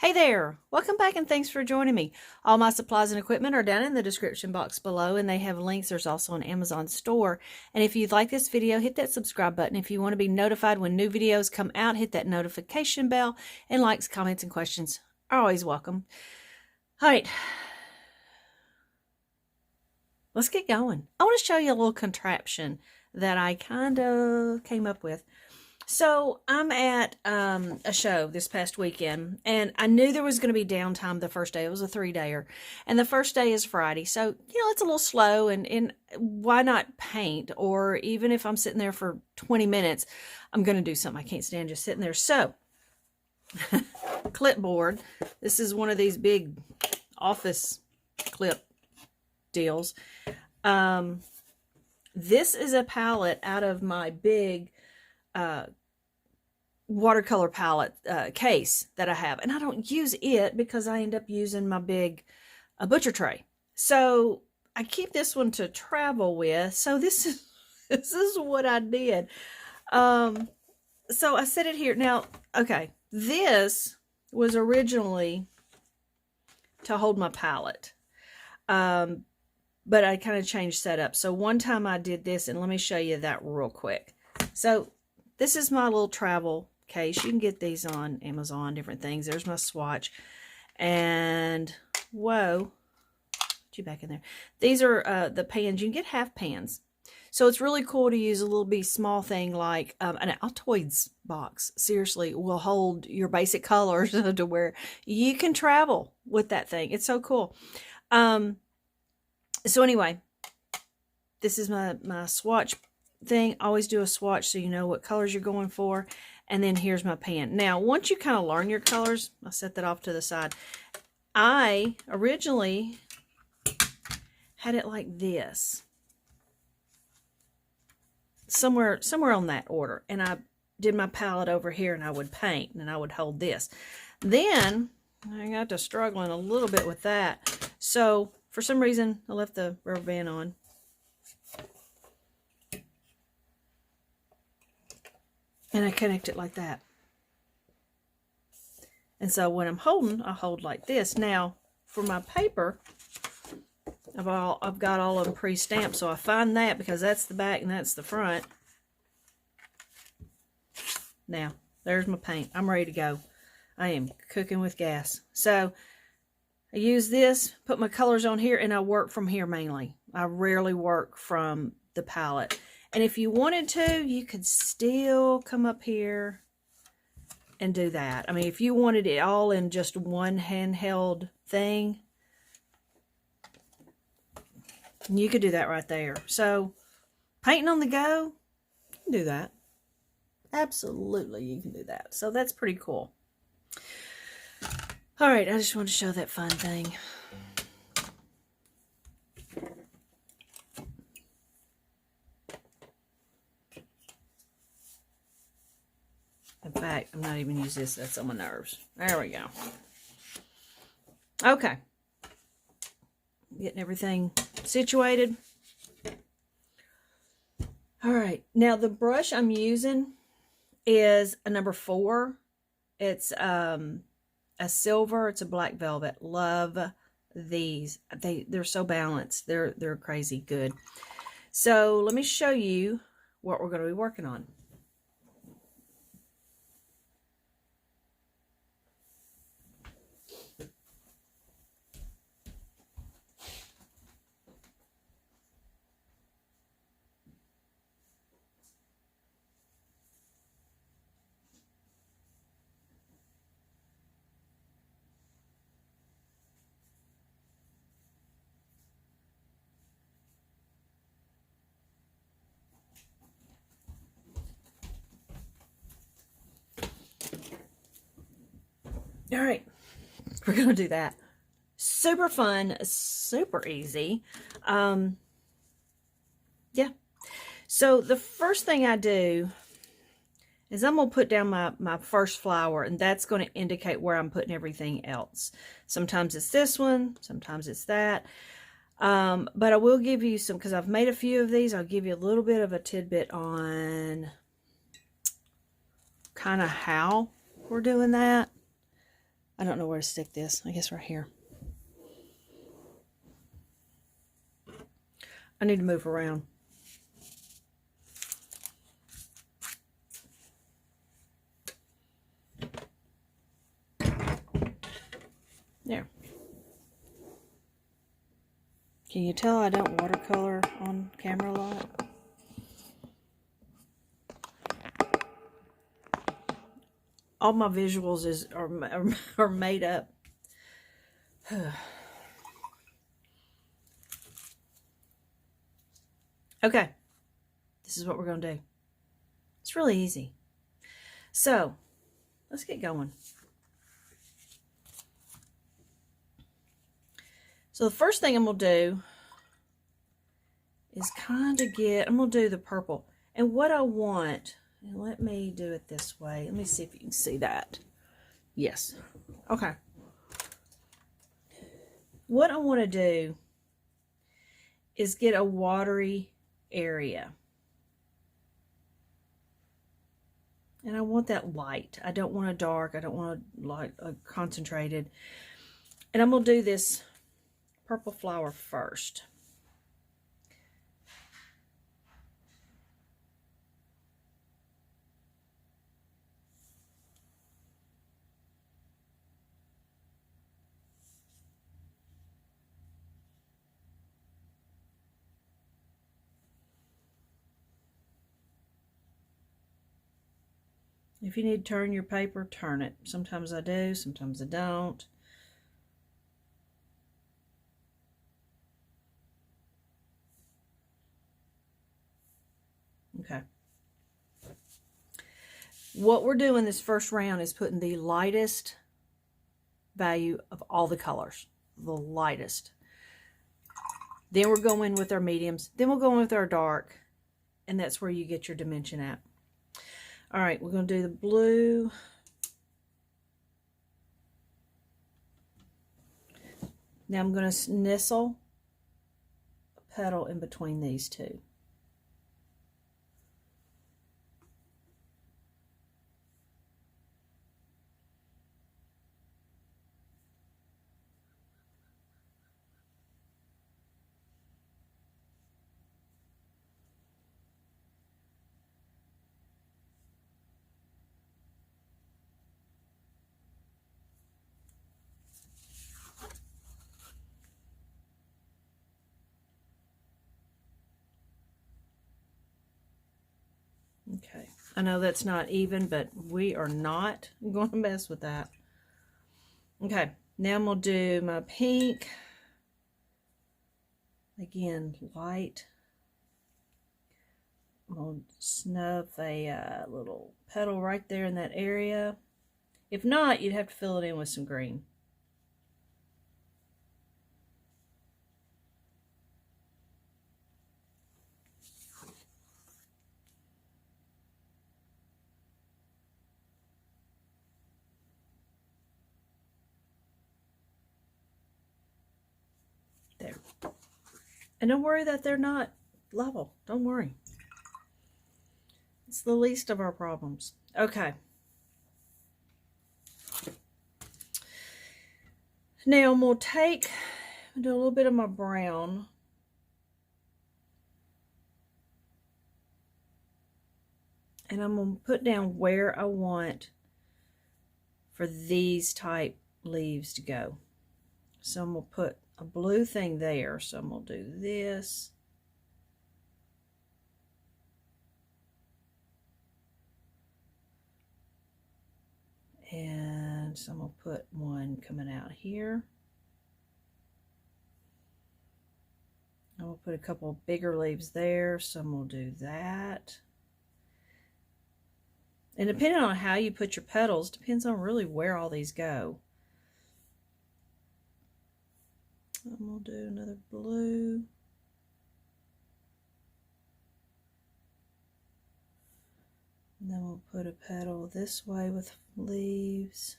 Hey there, welcome back and thanks for joining me. All my supplies and equipment are down in the description box below and they have links. There's also an Amazon store. And if you'd like this video, hit that subscribe button. If you want to be notified when new videos come out, hit that notification bell, and likes, comments, and questions are always welcome. All right, let's get going. I want to show you a little contraption that I kind of came up with. So I'm at a show this past weekend, and I knew there was going to be downtime the first day. It was a 3-dayer, and the first day is Friday. So, it's a little slow, and why not paint? Or even if I'm sitting there for 20 minutes, I'm going to do something. I can't stand just sitting there. So, clipboard. This is one of these big office clip deals. This is a palette out of my big watercolor palette case that I have, and I don't use it because I end up using my big butcher tray. So I keep this one to travel with. So this is what I did. So I set it here. Now, okay, this was originally to hold my palette, but I kind of changed setup. So one time I did this, and let me show you that real quick. So this is my little travel case. You can get these on Amazon, different things. There's my swatch. And, whoa, get you back in there. These are the pans. You can get half pans. So it's really cool to use a little bitty small thing like an Altoids box. Seriously, will hold your basic colors to where you can travel with that thing. It's so cool. So anyway, this is my swatch thing. Always do a swatch so you know what colors you're going for. And then here's my pan. Now, once you kind of learn your colors, I'll set that off to the side. I originally had it like this. Somewhere on that order. And I did my palette over here, and I would paint, and I would hold this. Then I got to struggling a little bit with that. So for some reason, I left the rubber band on. And I connect it like that. And so when I'm holding, I hold like this. Now, for my paper, I've got all of them pre-stamped. So I find that because that's the back and that's the front. Now, there's my paint. I'm ready to go. I am cooking with gas. So I use this, put my colors on here, and I work from here mainly. I rarely work from the palette. And if you wanted to, you could still come up here and do that. I mean, if you wanted it all in just one handheld thing, you could do that right there. So, painting on the go, you can do that. Absolutely, you can do that. So, that's pretty cool. All right, I just want to show that fun thing. In fact, I'm not even using this. That's on my nerves. There we go. Okay. Getting everything situated. All right. Now, the brush I'm using is a number 4. It's a silver. It's a black velvet. Love these. They're so balanced. They're crazy good. So, let me show you what we're going to be working on. All right, we're going to do that. Super fun, super easy. Yeah. So the first thing I do is I'm going to put down my first flower, and that's going to indicate where I'm putting everything else. Sometimes it's this one, sometimes it's that. But I will give you some, because I've made a few of these, I'll give you a little bit of a tidbit on kind of how we're doing that. I don't know where to stick this. I guess right here. I need to move around. There. Can you tell I don't watercolor on camera a lot? All my visuals are made up. Okay, this is what we're going to do. It's really easy. So, let's get going. So the first thing I'm going to do is kind of I'm going to do the purple. And what I want, and let me do it this way. Let me see if you can see that. Yes. Okay. What I want to do is get a watery area. And I want that light. I don't want a dark. I don't want a light, concentrated. And I'm going to do this purple flower first. If you need to turn your paper, turn it. Sometimes I do, sometimes I don't. Okay. What we're doing this first round is putting the lightest value of all the colors. The lightest. Then we're going with our mediums. Then we'll go in with our dark. And that's where you get your dimension at. All right, we're going to do the blue. Now I'm going to nestle a petal in between these two. Okay, I know that's not even, but we are not going to mess with that. Okay, now I'm going to do my pink. Again, light. I'm going to snub a little petal right there in that area. If not, you'd have to fill it in with some green. There. And don't worry that they're not level. Don't worry. It's the least of our problems. Okay. Now I'm going to do a little bit of my brown. And I'm going to put down where I want for these type leaves to go. So I'm going to put a blue thing there. So I'm going to do this. And so I'm going to put one coming out here. I'm going to put a couple of bigger leaves there. So I'm going to do that. And depending on how you put your petals, depends on really where all these go. I'm going to do another blue. And then we'll put a petal this way with leaves.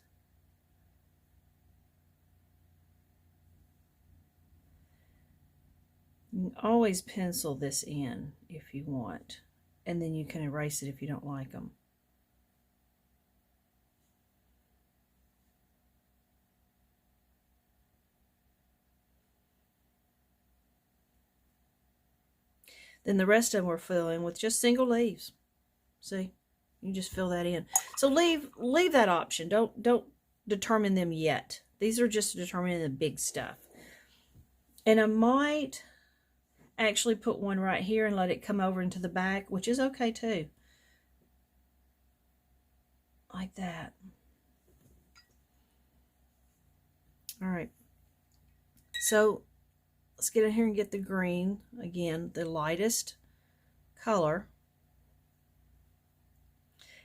You can always pencil this in if you want. And then you can erase it if you don't like them. Then the rest of them we're filling with just single leaves. See, you just fill that in. So leave that option. Don't determine them yet. These are just determining the big stuff. And I might actually put one right here and let it come over into the back, which is okay too. Like that. All right. So let's get in here and get the green. Again, the lightest color.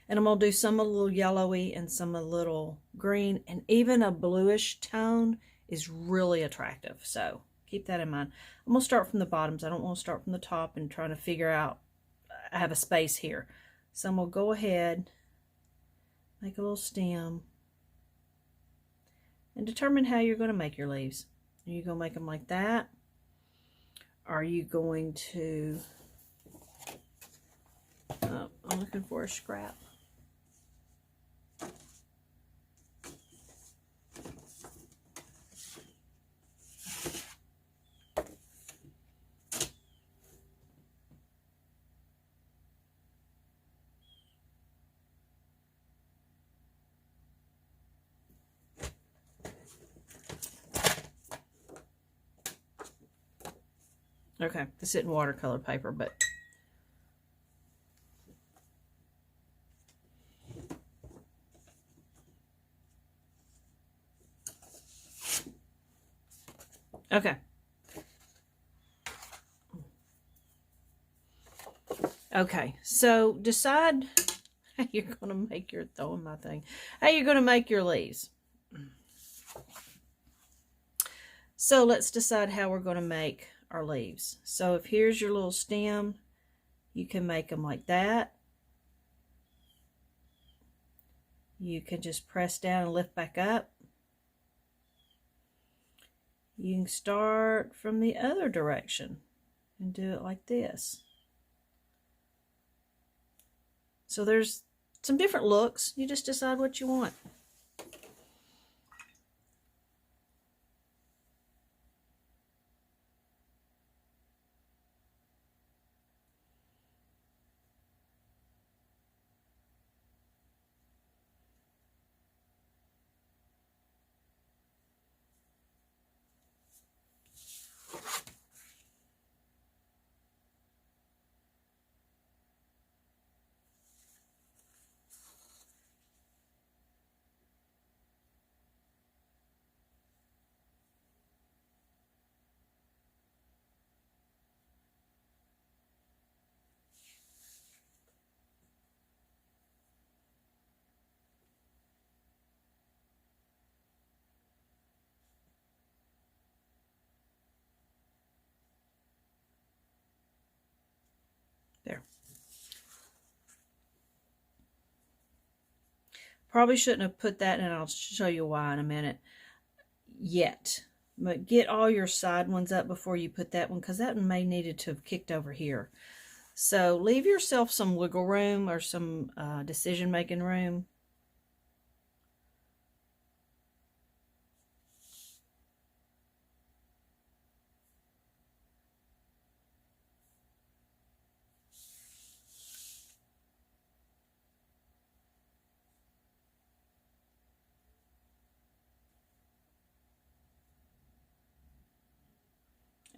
And I'm going to do some a little yellowy and some a little green. And even a bluish tone is really attractive. So keep that in mind. I'm going to start from the bottoms. I don't want to start from the top and trying to figure out, I have a space here. So I'm going to go ahead, make a little stem, and determine how you're going to make your leaves. Are you going to make them like that? Are you going to, I'm looking for a scrap. Okay, this isn't watercolor paper, but okay. Okay, so decide how you're going to make your, throwing my thing, how you're going to make your leaves. So let's decide how we're going to make our leaves. So if here's your little stem, you can make them like that. You can just press down and lift back up. You can start from the other direction and do it like this. So there's some different looks. You just decide what you want. There. Probably shouldn't have put that in, and I'll show you why in a minute. Yet. But get all your side ones up before you put that one, because that one may needed to have kicked over here. So leave yourself some wiggle room or some decision-making room.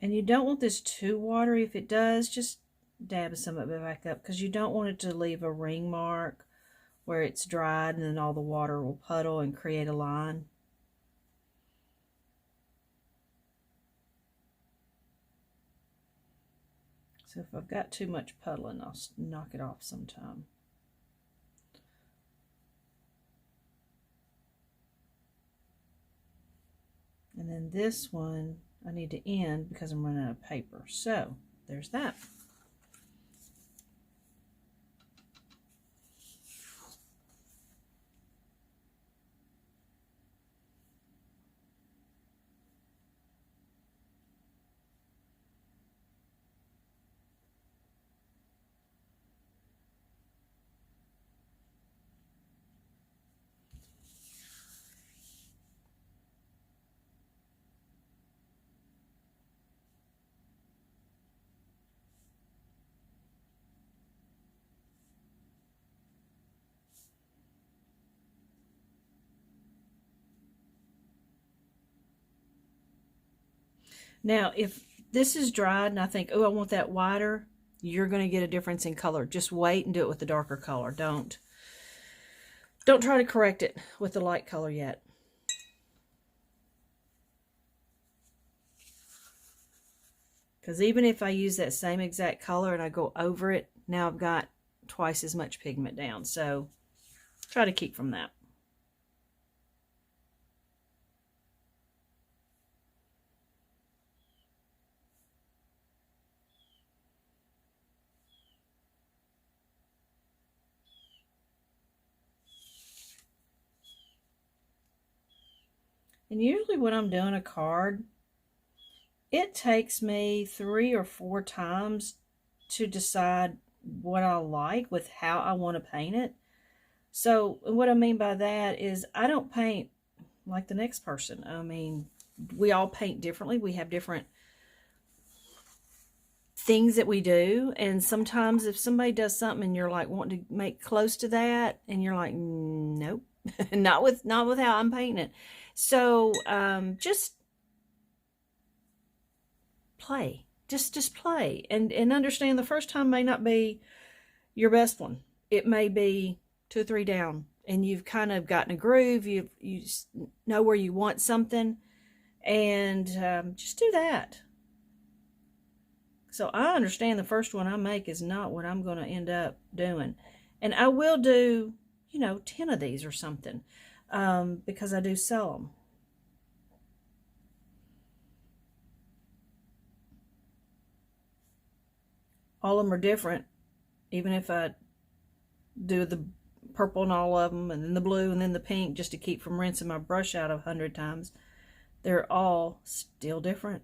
And you don't want this too watery. If it does, just dab some of it back up, because you don't want it to leave a ring mark where it's dried and then all the water will puddle and create a line. So if I've got too much puddling, I'll knock it off sometime. And then this one, I need to end because I'm running out of paper. So there's that. Now, if this is dried and I think, oh, I want that wider, you're going to get a difference in color. Just wait and do it with the darker color. Don't try to correct it with the light color yet. Because even if I use that same exact color and I go over it, now I've got twice as much pigment down. So try to keep from that. And usually when I'm doing a card, it takes me 3 or 4 times to decide what I like with how I want to paint it. So what I mean by that is I don't paint like the next person. I mean, we all paint differently. We have different things that we do. And sometimes if somebody does something and you're like wanting to make close to that and you're like, nope, not with how I'm painting it. So just play. Just play and understand the first time may not be your best one. It may be 2 or 3 down and you've kind of gotten a groove. You know where you want something, and just do that. So I understand the first one I make is not what I'm going to end up doing. And I will do, 10 of these or something, because I do sell them. All of them are different, even if I do the purple in all of them, and then the blue, and then the pink, just to keep from rinsing my brush out 100 times. They're all still different.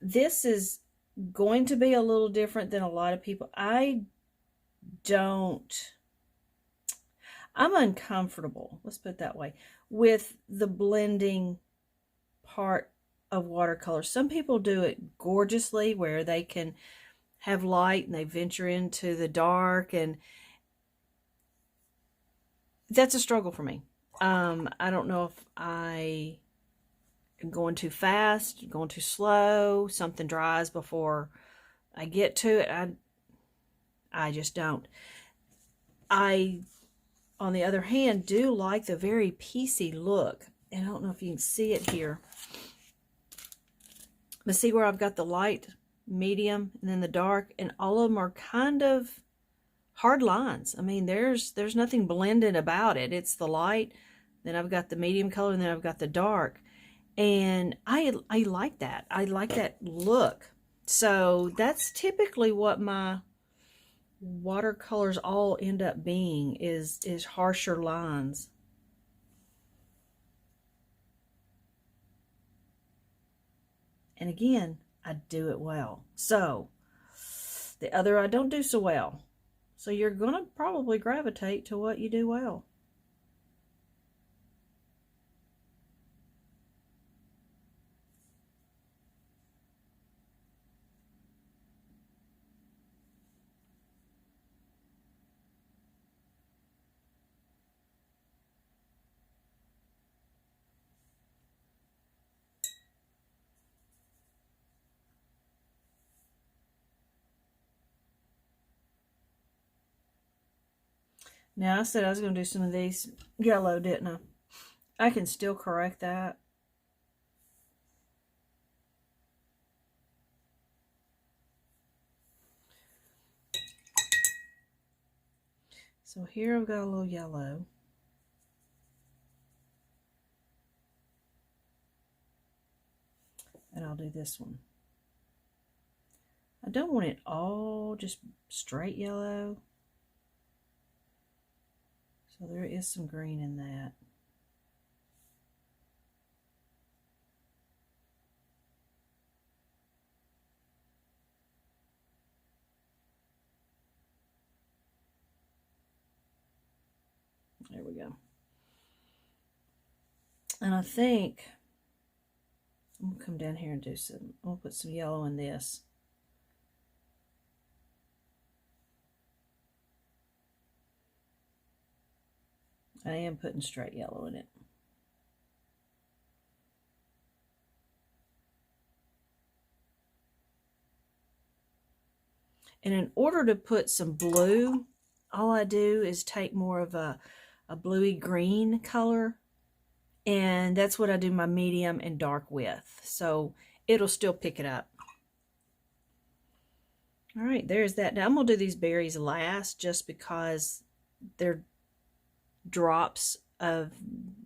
This is going to be a little different than a lot of people. I'm uncomfortable, let's put it that way, with the blending part of watercolor. Some people do it gorgeously where they can have light and they venture into the dark, and that's a struggle for me. I don't know if I am going too fast, going too slow, something dries before I get to it. I just don't. I, on the other hand, do like the very piecey look. And I don't know if you can see it here. But see where I've got the light, medium, and then the dark, and all of them are kind of hard lines. I mean, there's nothing blended about it. It's the light, then I've got the medium color, and then I've got the dark. And I like that. I like that look. So that's typically what my watercolors all end up being, is harsher lines. And again, I do it well. So the other I don't do so well. So you're going to probably gravitate to what you do well. Now, I said I was going to do some of these yellow, didn't I? I can still correct that. So here I've got a little yellow. And I'll do this one. I don't want it all just straight yellow. So there is some green in that. There we go. And I think I'm going to come down here and do some, I'm going to put some yellow in this. I am putting straight yellow in it. And in order to put some blue, all I do is take more of a bluey green color, and that's what I do my medium and dark with. So it'll still pick it up. All right, there's that. Now I'm going to do these berries last just because they're drops of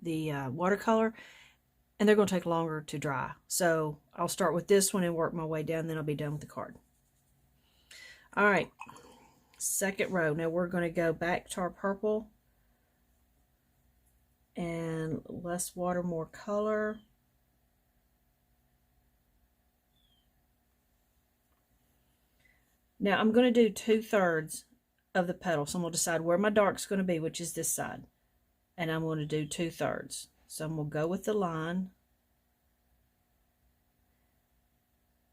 the watercolor, and they're going to take longer to dry. So I'll start with this one and work my way down, then I'll be done with the card. All right, second row. Now we're going to go back to our purple and less water, more color. Now I'm going to do 2/3 of the petal. So I'm going to decide where my dark's going to be, which is this side. And I'm going to do 2/3. So I'm going to go with the line.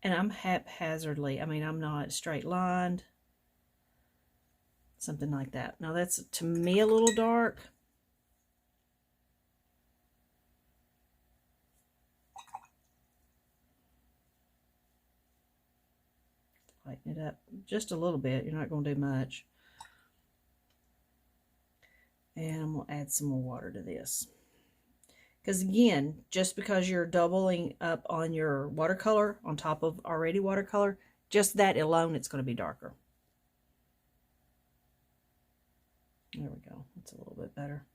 And I'm haphazardly, I mean, I'm not straight lined. Something like that. Now that's, to me, a little dark. Lighten it up just a little bit. You're not going to do much. And I'm going to add some more water to this. Because again, just because you're doubling up on your watercolor on top of already watercolor, just that alone, it's going to be darker. There we go. That's a little bit better.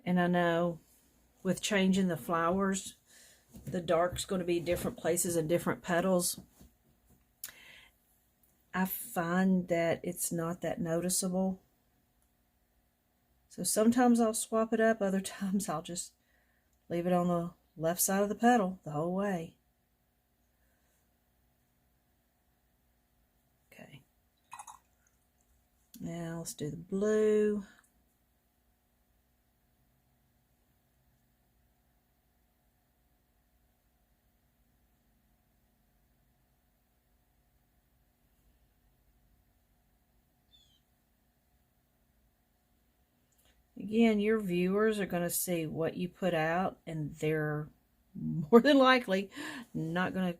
And I know with changing the flowers, the dark's going to be different places and different petals. I find that it's not that noticeable. So sometimes I'll swap it up, other times I'll just leave it on the left side of the petal the whole way. Okay. Now let's do the blue. Again, your viewers are going to see what you put out, and they're more than likely not going to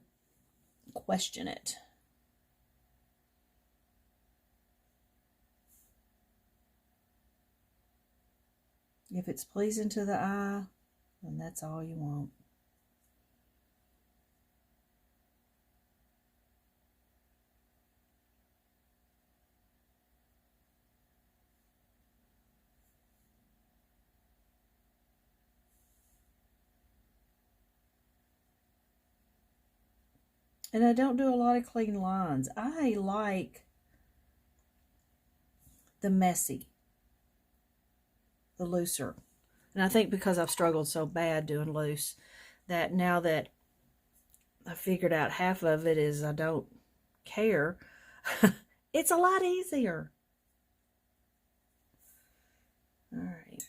question it. If it's pleasing to the eye, then that's all you want. And I don't do a lot of clean lines. I like the messy, the looser. And I think because I've struggled so bad doing loose, that now that I figured out half of it is I don't care, it's a lot easier. All right.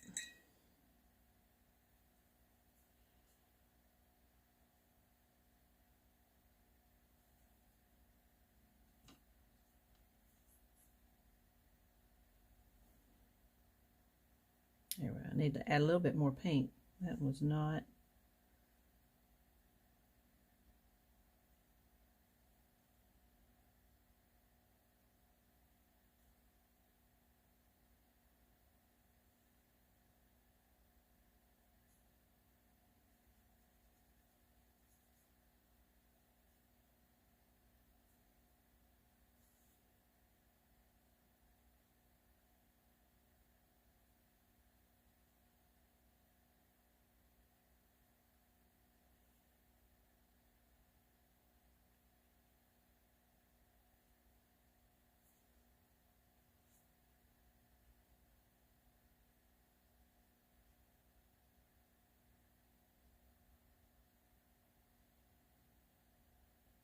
Anyway, I need to add a little bit more pink. That was not.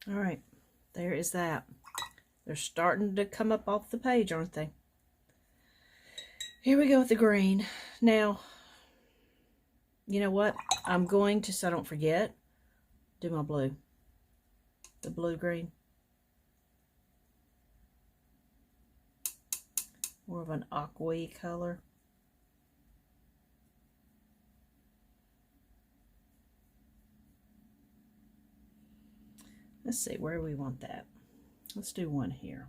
All right, there is that. They're starting to come up off the page, aren't they? Here we go with the green. Now, you know what? I'm going to, so I don't forget, do my blue. The blue-green. More of an aqua color. Let's see, where do we want that? Let's do one here.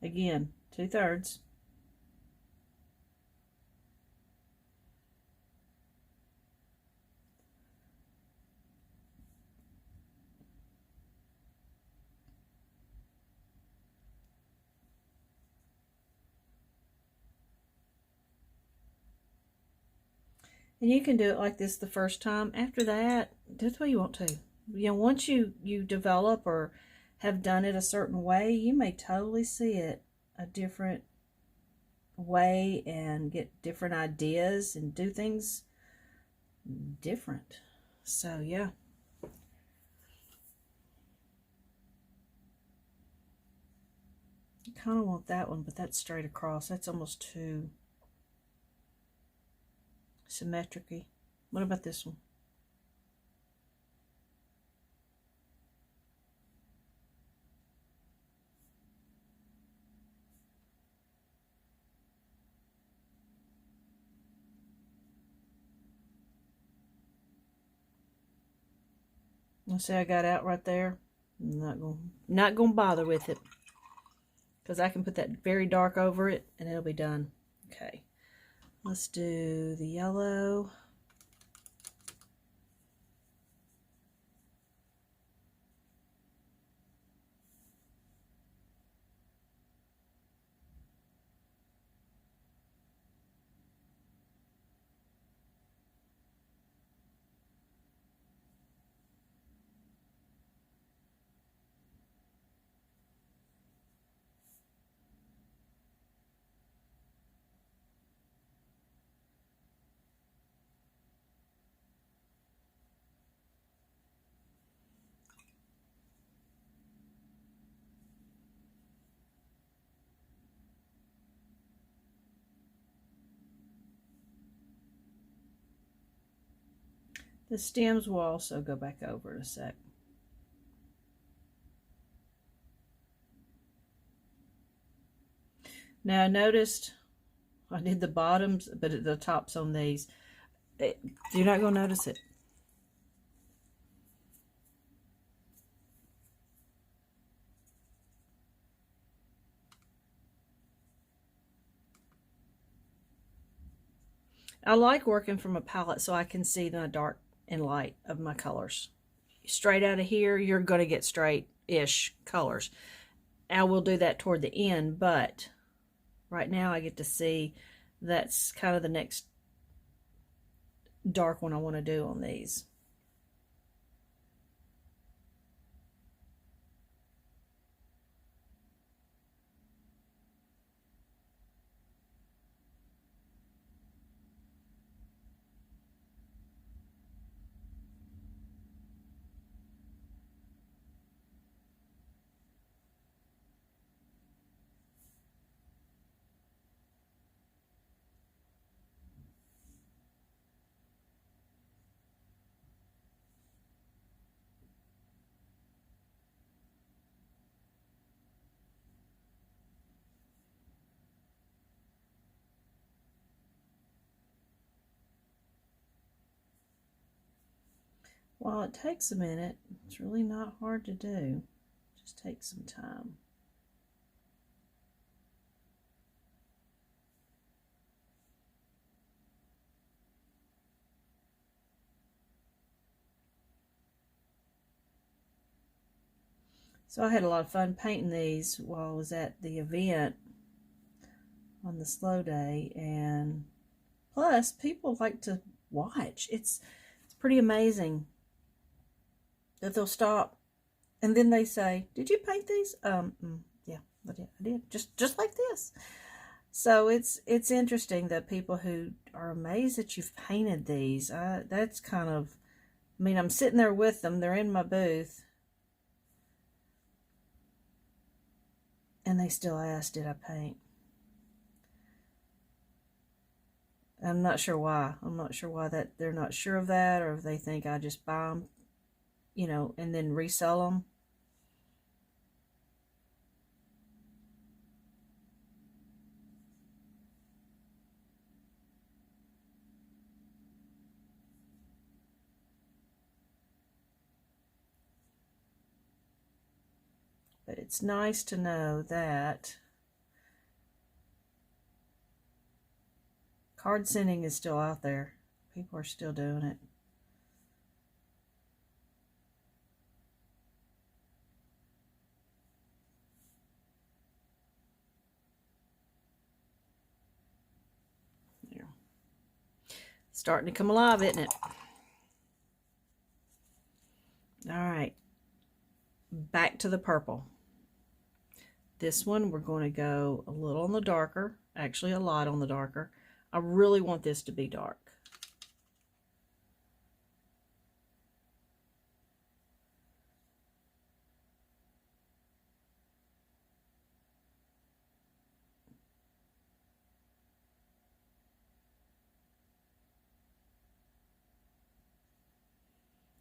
Again, 2/3. And you can do it like this the first time. After that, do it the way you want to. You know, once you develop or have done it a certain way, you may totally see it a different way and get different ideas and do things different. So, yeah. I kind of want that one, but that's straight across. That's almost too symmetric-y. What about this one? Let's see, I got out right there. I'm not gonna bother with it because I can put that very dark over it and it'll be done. Okay, let's do the yellow. The stems will also go back over in a sec. Now I noticed I did the bottoms, but the tops on these, you're not going to notice it. I like working from a palette so I can see the dark and light of my colors. Straight out of here, you're going to get straight-ish colors. I will do that toward the end, but right now I get to see that's kind of the next dark one I want to do on these. While it takes a minute, it's really not hard to do. Just take some time. So I had a lot of fun painting these while I was at the event on the slow day, and plus people like to watch. It's pretty amazing that they'll stop and then they say, "Did you paint these?" Yeah, I did. Just like this. So it's interesting that people who are amazed that you've painted these, that's kind of, I mean, I'm sitting there with them, they're in my booth, and they still ask, did I paint? I'm not sure why. I'm not sure why that they're not sure of that, or if they think I just buy them, you know, and then resell them. But it's nice to know that card sending is still out there. People are still doing it. There. Starting to come alive, isn't it? All right. Back to the purple. This one we're going to go a little on the darker, actually a lot on the darker. I really want this to be dark.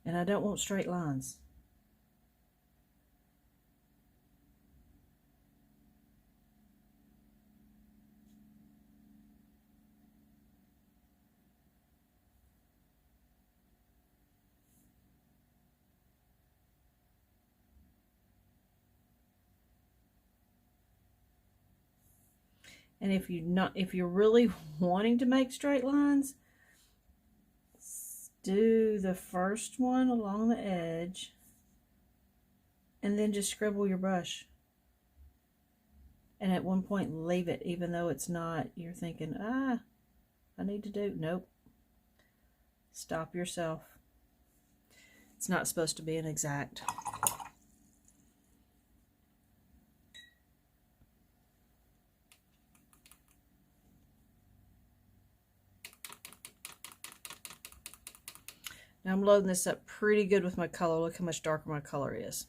And I don't want straight lines. And if you're really wanting to make straight lines, do the first one along the edge and then just scribble your brush. And at one point leave it, even though it's not, you're thinking, I need to do, nope. Stop yourself. It's not supposed to be an exact. Now I'm loading this up pretty good with my color. Look how much darker my color is.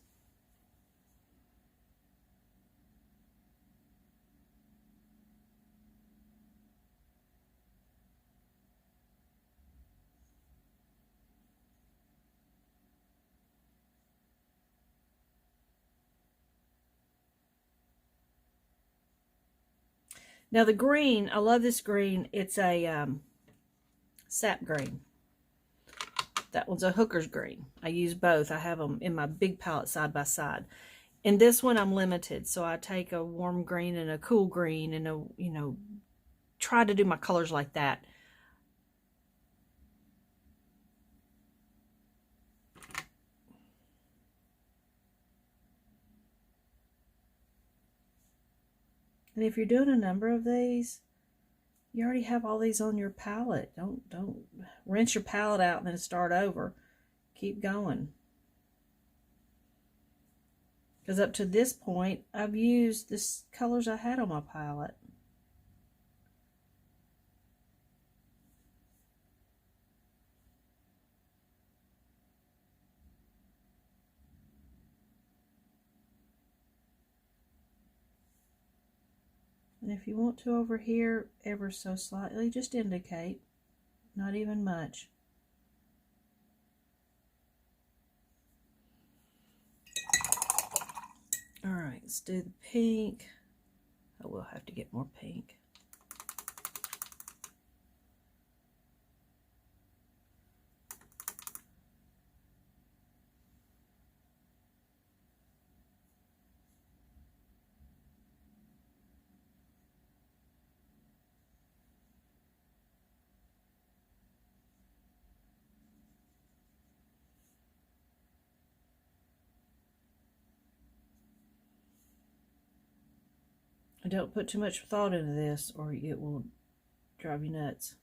Now the green, I love this green. It's a sap green. That one's a hooker's green. I use both. I have them in my big palette side by side. In this one, I'm limited, so I take a warm green and a cool green and a, you know, try to do my colors like that. And if you're doing a number of these, you already have all these on your palette. Don't rinse your palette out and then start over. Keep going. Because up to this point, I've used the colors I had on my palette. And if you want to over here ever so slightly, just indicate. Not even much. All right, let's do the pink. I will have to get more pink. Don't put too much thought into this or it will drive you nuts.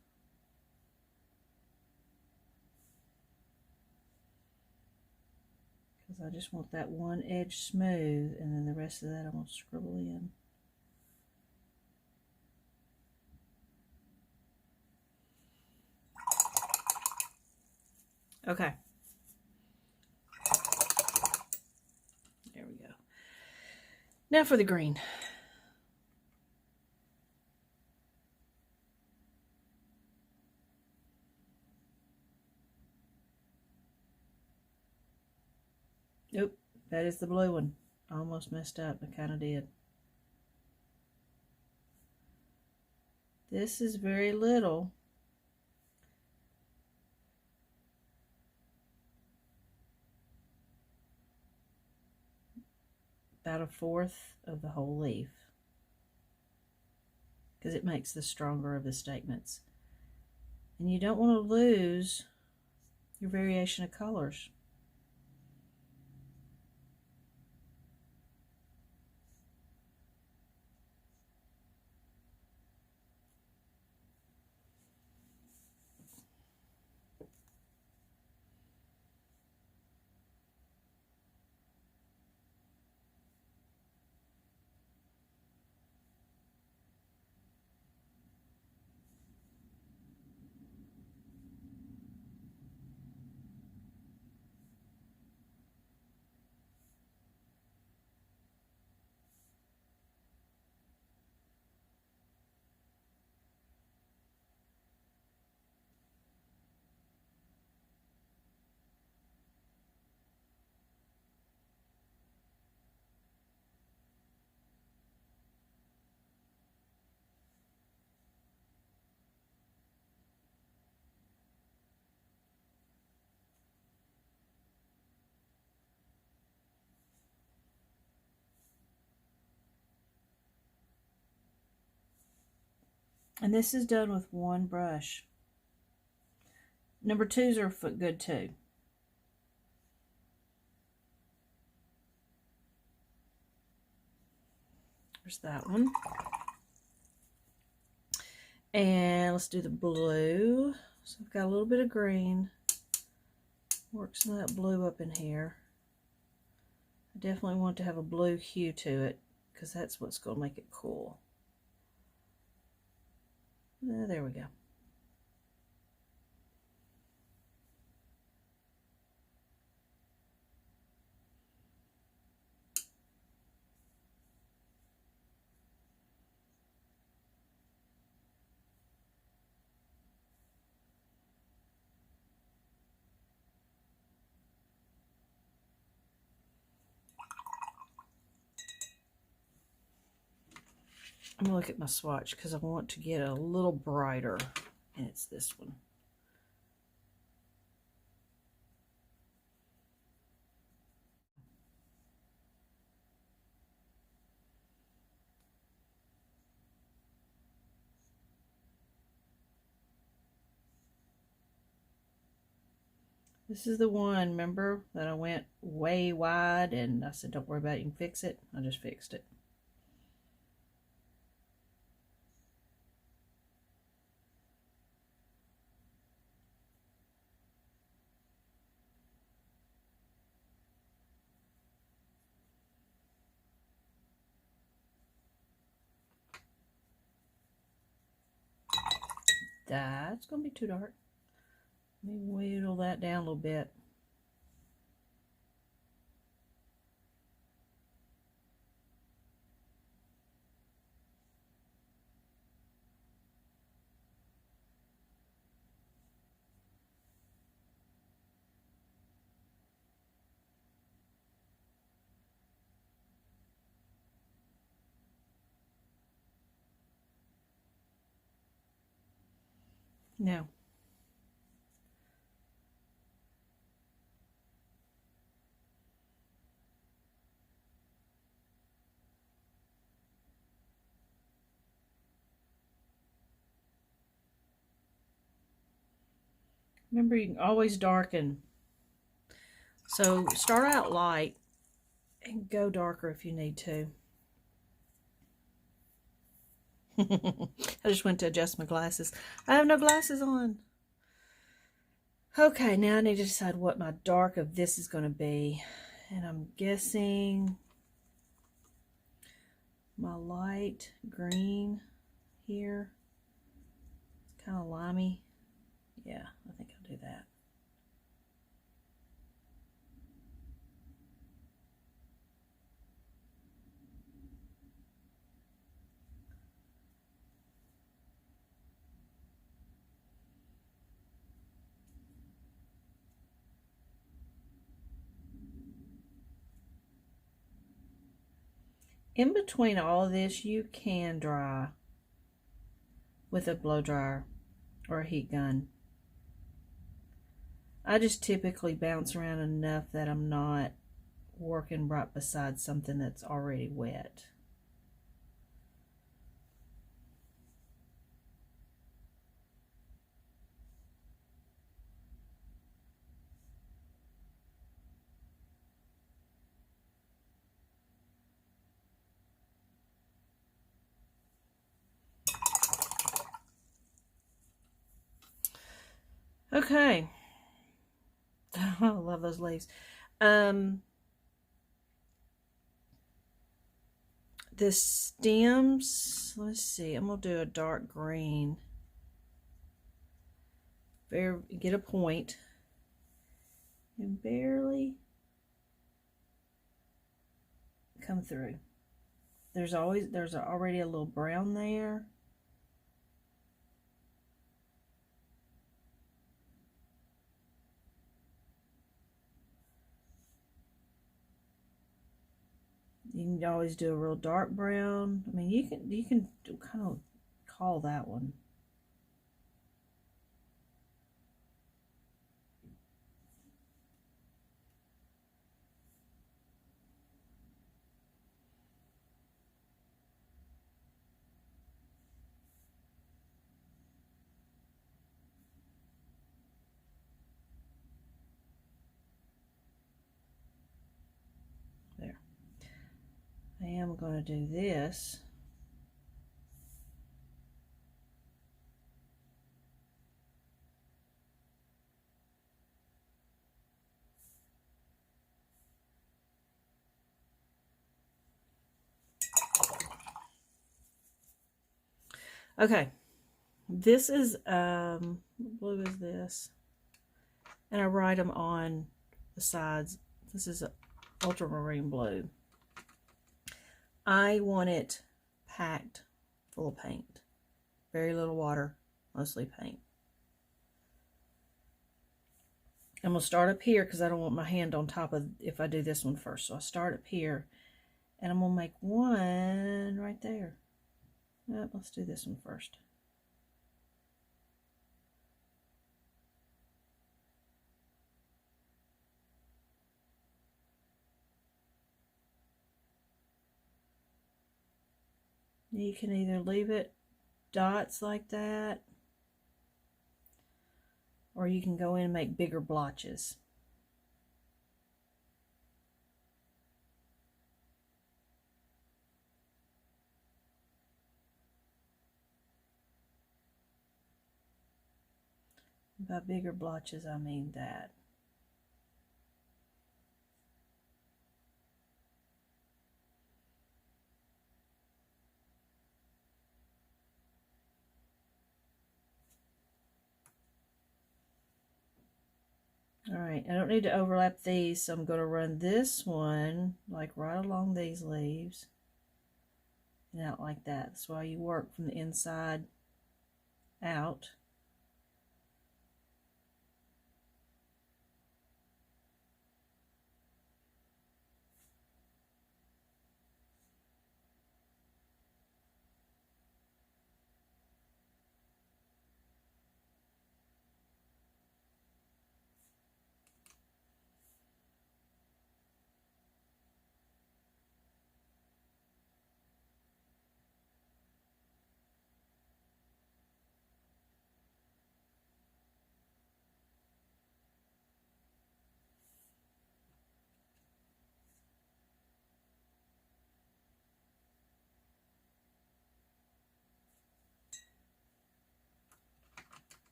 Because I just want that one edge smooth and then the rest of that I'm going to scribble in. Okay. There we go. Now for the green. Nope, that is the blue one. I almost messed up. I kind of did. This is very little. About a fourth of the whole leaf, because it makes the stronger of the statements. And you don't want to lose your variation of colors. And this is done with one brush. Number 2s are good too. There's that one. And let's do the blue. So I've got a little bit of green. Work some of that blue up in here. I definitely want to have a blue hue to it, because that's what's going to make it cool. There we go. I'm going to look at my swatch because I want to get a little brighter, and it's this one. This is the one, remember, that I went way wide and I said, don't worry about it, you can fix it. I just fixed it. That's going to be too dark. Let me whittle that down a little bit. Now, remember, you can always darken. So start out light and go darker if you need to. I just went to adjust my glasses. I have no glasses on. Okay, now I need to decide what my dark of this is going to be. And I'm guessing my light green here. It's kind of limey. Yeah, I think I'll do that. In between all of this, you can dry with a blow dryer or a heat gun. I just typically bounce around enough that I'm not working right beside something that's already wet. Okay. I love those leaves. The stems, let's see, I'm going to do a dark green. Get a point and barely come through. There's already a little brown there. You can always do a real dark brown. I mean, you can kind of call that one. There. I am going to do this. Okay, this is what blue is this? And I write them on the sides. This is ultramarine blue. I want it packed full of paint. Very little water, mostly paint. I'm going to start up here because I don't want my hand on top of if I do this one first. So I start up here and I'm going to make one right there. Yep, let's do this one first. You can either leave it dots like that, or you can go in and make bigger blotches. By bigger blotches, I mean that. All right, I don't need to overlap these, so I'm going to run this one like right along these leaves and out like that. That's why you work from the inside out.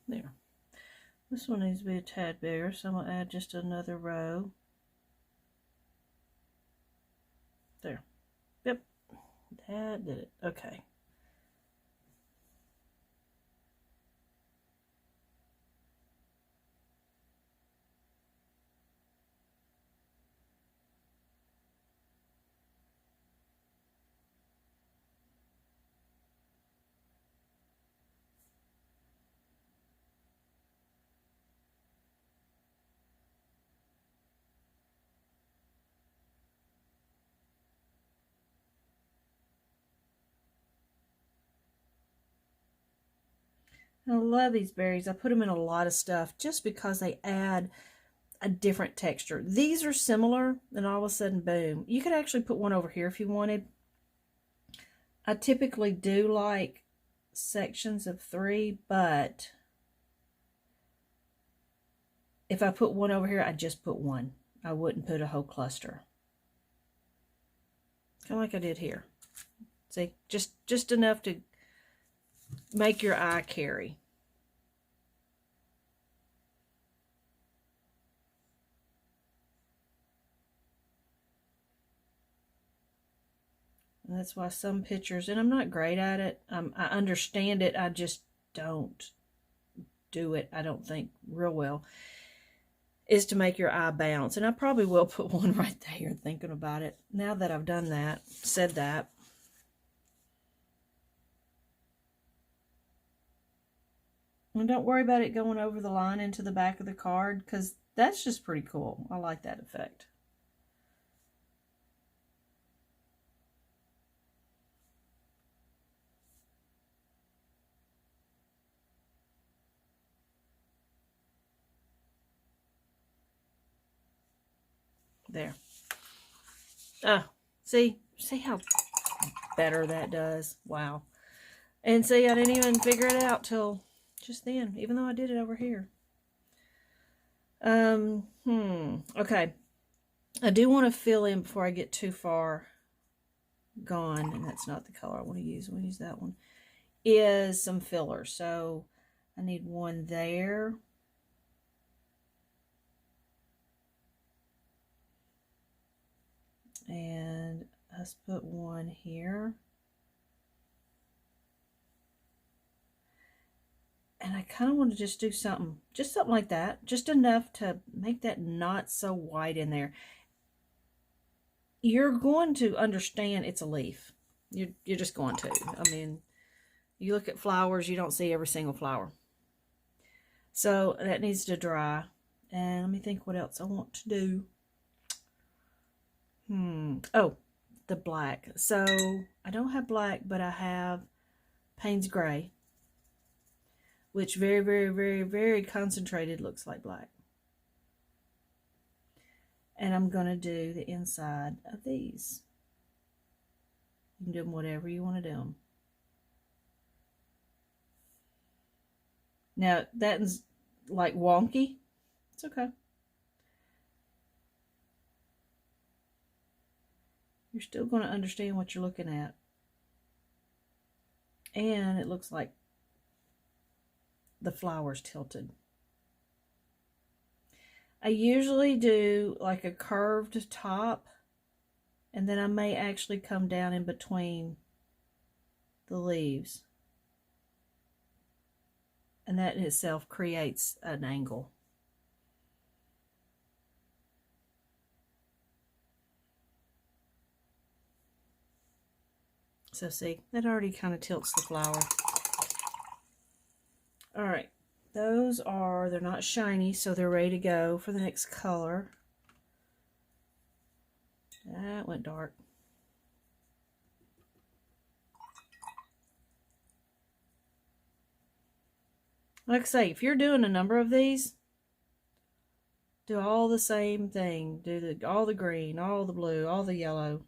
There. This one needs to be a tad bigger, so I'm going to add just another row. There. Yep. That did it. Okay. I love these berries. I put them in a lot of stuff just because they add a different texture. These are similar, and all of a sudden, boom. You could actually put one over here if you wanted. I typically do like sections of 3, but if I put one over here, I'd just put one. I wouldn't put a whole cluster. Kind of like I did here. See, just enough to make your eye carry. And that's why some pictures, and I'm not great at it. I understand it. I just don't do it, I don't think, real well, is to make your eye bounce. And I probably will put one right there thinking about it. Now that I've done that, said that. And don't worry about it going over the line into the back of the card, because that's just pretty cool. I like that effect. There. Oh, see how better that does. Wow. And see, I didn't even figure it out till just then, even though I did it over here. Okay. I do want to fill in before I get too far gone, and that's not the color I want to use. I'm going to use that one. Is some filler. So I need one there. And let's put one here. And I kind of want to just do something like that. Just enough to make that not so white in there. You're going to understand it's a leaf. You're just going to. I mean, you look at flowers, you don't see every single flower. So that needs to dry. And let me think what else I want to do. Oh, the black. So I don't have black, but I have Payne's Gray, which very, very, very, very concentrated looks like black. And I'm going to do the inside of these. You can do them whatever you want to do them. Now, that's like wonky. It's okay. You're still going to understand what you're looking at. And it looks like the flower's tilted. I usually do like a curved top, and then I may actually come down in between the leaves. And that in itself creates an angle. So see, that already kind of tilts the flower. All right, they're not shiny, so they're ready to go for the next color. That went dark. Like I say, if you're doing a number of these, do all the same thing. Do all the green, all the blue, all the yellow.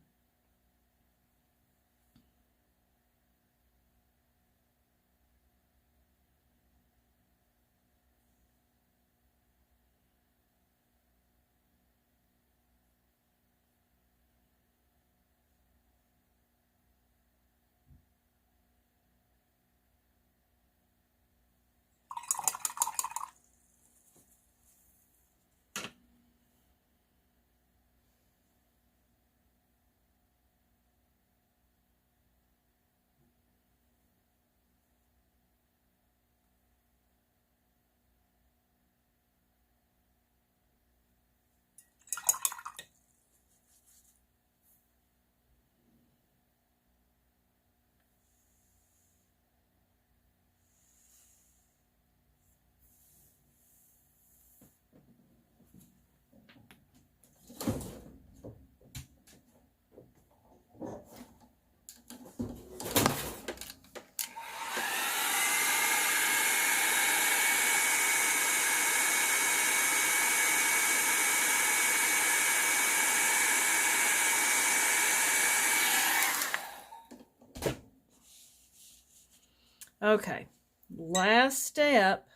Okay, last step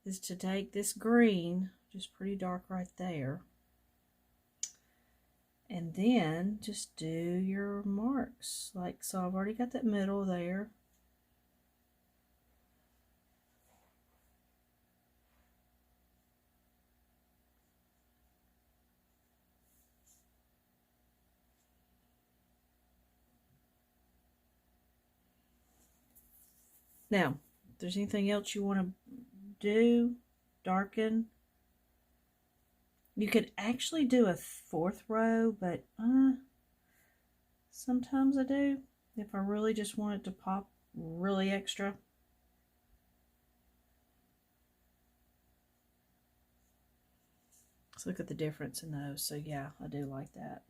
is to take this green, just pretty dark right there, and then just do your marks. Like, so I've already got that middle there. Now, if there's anything else you want to do, darken, you could actually do a fourth row, but sometimes I do if I really just want it to pop really extra. Let's look at the difference in those. So yeah, I do like that.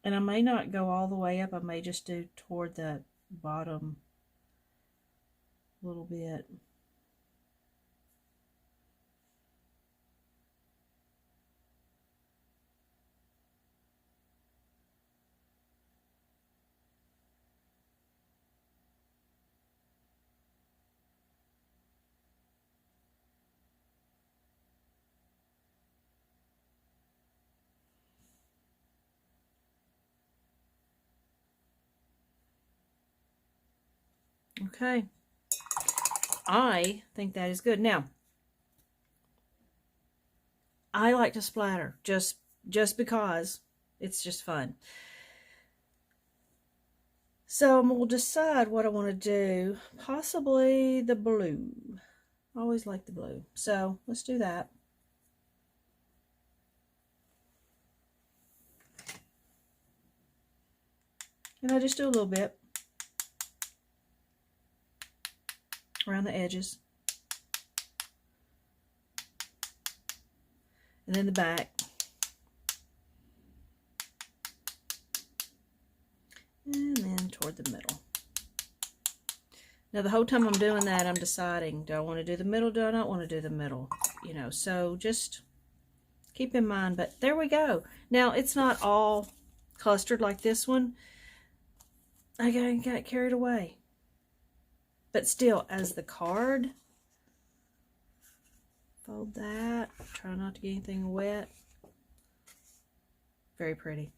And I may not go all the way up. I may just do toward the bottom a little bit. Okay. I think that is good. Now, I like to splatter just because it's just fun. So we'll decide what I want to do. Possibly the blue. I always like the blue. So let's do that. And I just do a little bit around the edges. And then the back. And then toward the middle. Now the whole time I'm doing that, I'm deciding, do I want to do the middle? Do I not want to do the middle? You know, so just keep in mind. But there we go. Now it's not all clustered like this one. I got carried away. But still, as the card, fold that. Try not to get anything wet. Very pretty.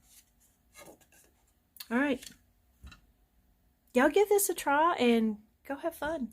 All right. Y'all give this a try and go have fun.